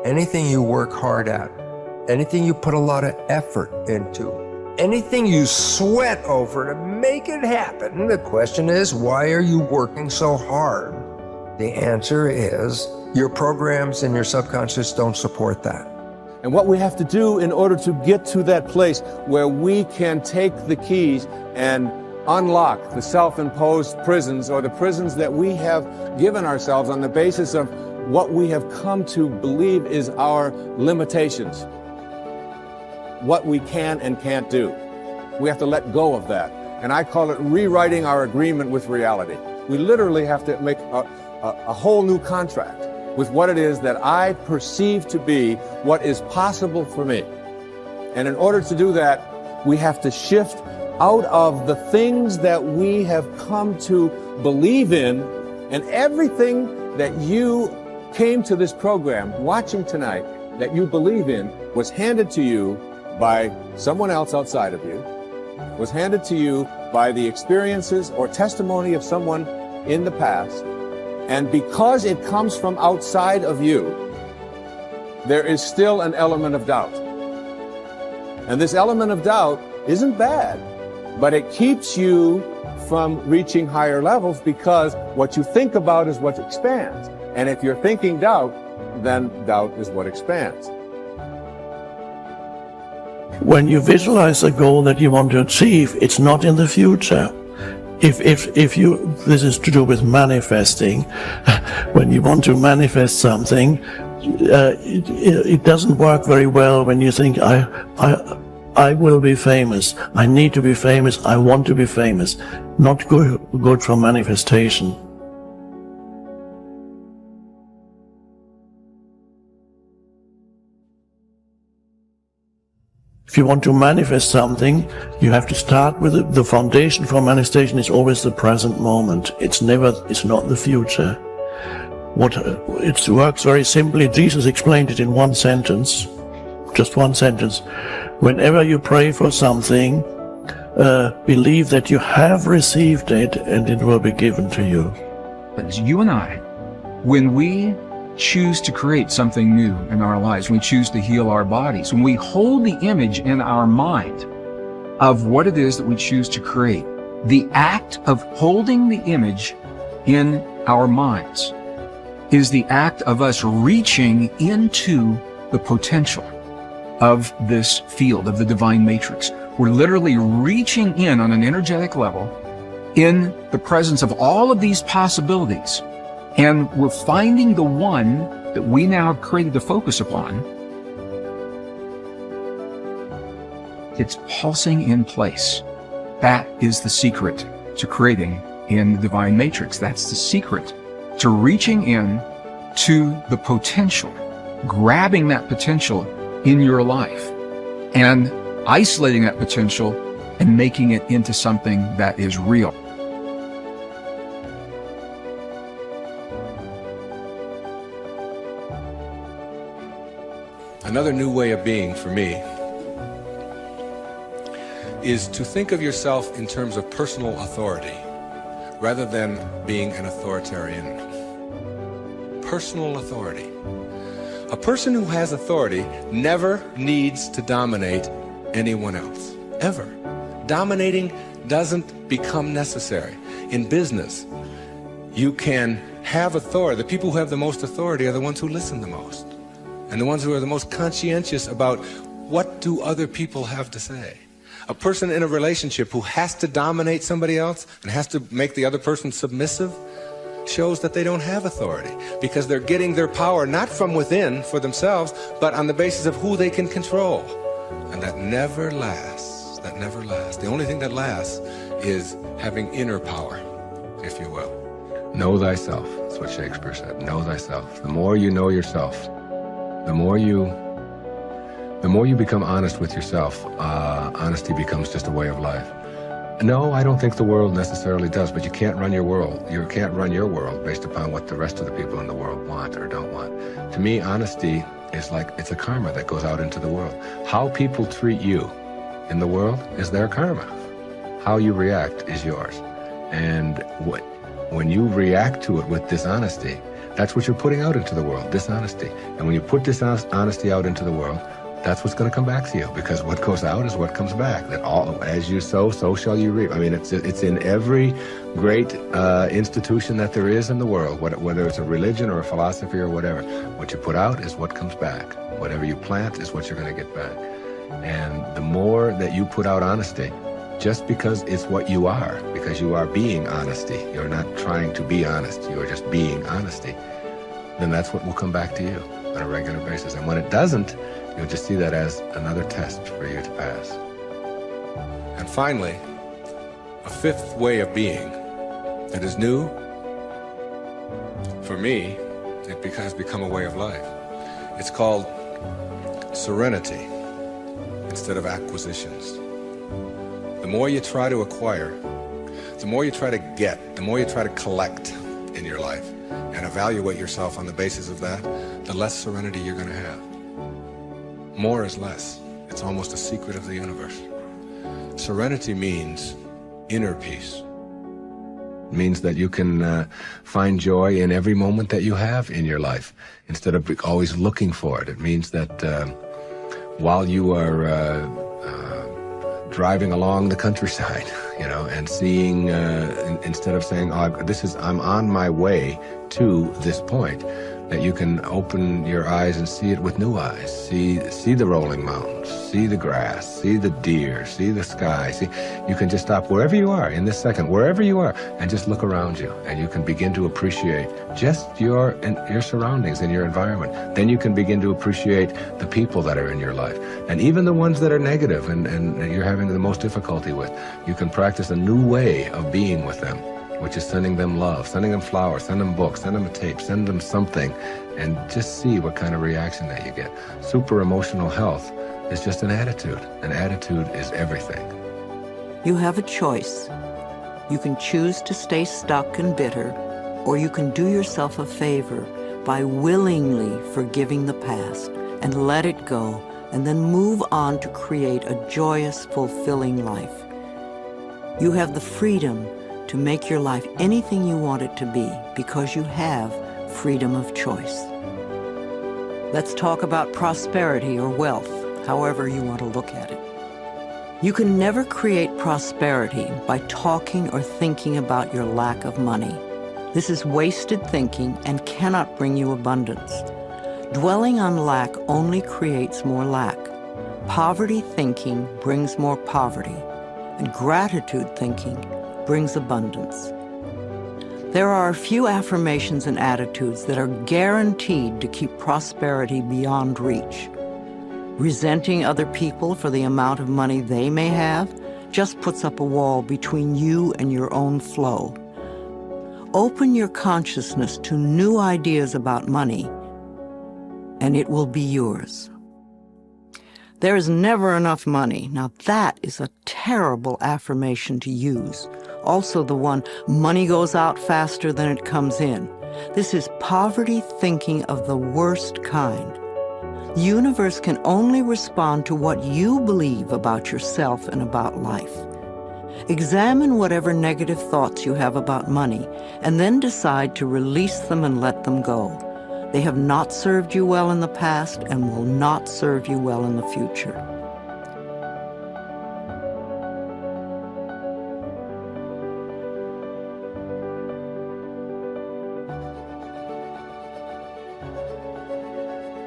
anything you work hard at, anything you put a lot of effort into, anything you sweat over to make it happen, the question is, why are you working so hard? The answer is, your programs and your subconscious don't support that. And what we have to do in order to get to that place where we can take the keys and unlock the self-imposed prisons, or the prisons that we have given ourselves on the basis of what we have come to believe is our limitations, what we can and can't do. We have to let go of that. And I call it rewriting our agreement with reality. We literally have to make a whole new contract with what it is that I perceive to be what is possible for me. And in order to do that, we have to shift out of the things that we have come to believe in, and everything that you came to this program watching tonight that you believe in was handed to you by someone else outside of you, was handed to you by the experiences or testimony of someone in the past. And because it comes from outside of you, there is still an element of doubt. And this element of doubt isn't bad, but it keeps you from reaching higher levels, because what you think about is what expands. And if you're thinking doubt, then doubt is what expands. When you visualize a goal that you want to achieve, it's not in the future. If you, this is to do with manifesting. When you want to manifest something, it doesn't work very well when you think, I will be famous, I need to be famous, I want to be famous. Not good for manifestation. If you want to manifest something, you have to start with the foundation for manifestation is always the present moment. It's not the future. It works very simply. Jesus explained it in one sentence, just one sentence. Whenever you pray for something, believe that you have received it and it will be given to you. But you and I, when we choose to create something new in our lives, when we choose to heal our bodies, when we hold the image in our mind of what it is that we choose to create, the act of holding the image in our minds is the act of us reaching into the potential of this field, of the divine matrix. We're literally reaching in on an energetic level in the presence of all of these possibilities. And we're finding the one that we now have created to focus upon. It's pulsing in place. That is the secret to creating in the divine matrix. That's the secret to reaching in to the potential, grabbing that potential in your life and isolating that potential and making it into something that is real. Another new way of being for me is to think of yourself in terms of personal authority rather than being an authoritarian. Personal authority. A person who has authority never needs to dominate anyone else, ever. Dominating doesn't become necessary. In business, you can have authority. The people who have the most authority are the ones who listen the most, and the ones who are the most conscientious about what do other people have to say. A person in a relationship who has to dominate somebody else and has to make the other person submissive shows that they don't have authority, because they're getting their power not from within for themselves, but on the basis of who they can control. And that never lasts. That never lasts. The only thing that lasts is having inner power, if you will. Know thyself. That's what Shakespeare said. Know thyself. The more you know yourself, the more you become honest with yourself, honesty becomes just a way of life. No, I don't think the world necessarily does, but you can't run your world. You can't run your world based upon what the rest of the people in the world want or don't want. To me, honesty is like, it's a karma that goes out into the world. How people treat you in the world is their karma. How you react is yours. And when you react to it with dishonesty, That's what you're putting out into the world, dishonesty. And when you put dishonesty out into the world, that's what's going to come back to you, because what goes out is what comes back. That all, as you sow, so shall you reap. I mean, it's in every great institution that there is in the world, whether it's a religion or a philosophy or whatever. What you put out is what comes back. Whatever you plant is what you're going to get back. And the more that you put out honesty, just because it's what you are, because you are being honesty, you're not trying to be honest, you are just being honesty, then that's what will come back to you on a regular basis. And when it doesn't, you'll just see that as another test for you to pass. And finally, a fifth way of being that is new, for me, it has become a way of life. It's called serenity instead of acquisitions. The more you try to acquire, the more you try to get, the more you try to collect in your life and evaluate yourself on the basis of that, the less serenity you're going to have. More is less. It's almost a secret of the universe. Serenity means inner peace. It means that you can find joy in every moment that you have in your life instead of always looking for it. It means that while you are driving along the countryside, and seeing, instead of saying, I'm on my way to this point, that you can open your eyes and see it with new eyes. See the rolling mountains, see the grass, see the deer, see the sky. You can just stop wherever you are in this second, wherever you are, and just look around you, and you can begin to appreciate just your surroundings and your environment. Then you can begin to appreciate the people that are in your life, and even the ones that are negative and you're having the most difficulty with. You can practice a new way of being with them, which is sending them love, sending them flowers, send them books, send them a tape, send them something, and just see what kind of reaction that you get. Super emotional health is just an attitude. An attitude is everything. You have a choice. You can choose to stay stuck and bitter, or you can do yourself a favor by willingly forgiving the past and let it go, and then move on to create a joyous, fulfilling life. You have the freedom to make your life anything you want it to be, because you have freedom of choice. Let's talk about prosperity or wealth, however you want to look at it. You can never create prosperity by talking or thinking about your lack of money. This is wasted thinking and cannot bring you abundance. Dwelling on lack only creates more lack. Poverty thinking brings more poverty, and gratitude thinking brings abundance. There are a few affirmations and attitudes that are guaranteed to keep prosperity beyond reach. Resenting other people for the amount of money they may have just puts up a wall between you and your own flow. Open your consciousness to new ideas about money, and it will be yours. There is never enough money. Now that is a terrible affirmation to use. Also the one, money goes out faster than it comes in. This is poverty thinking of the worst kind. The universe can only respond to what you believe about yourself and about life. Examine whatever negative thoughts you have about money, and then decide to release them and let them go. They have not served you well in the past and will not serve you well in the future.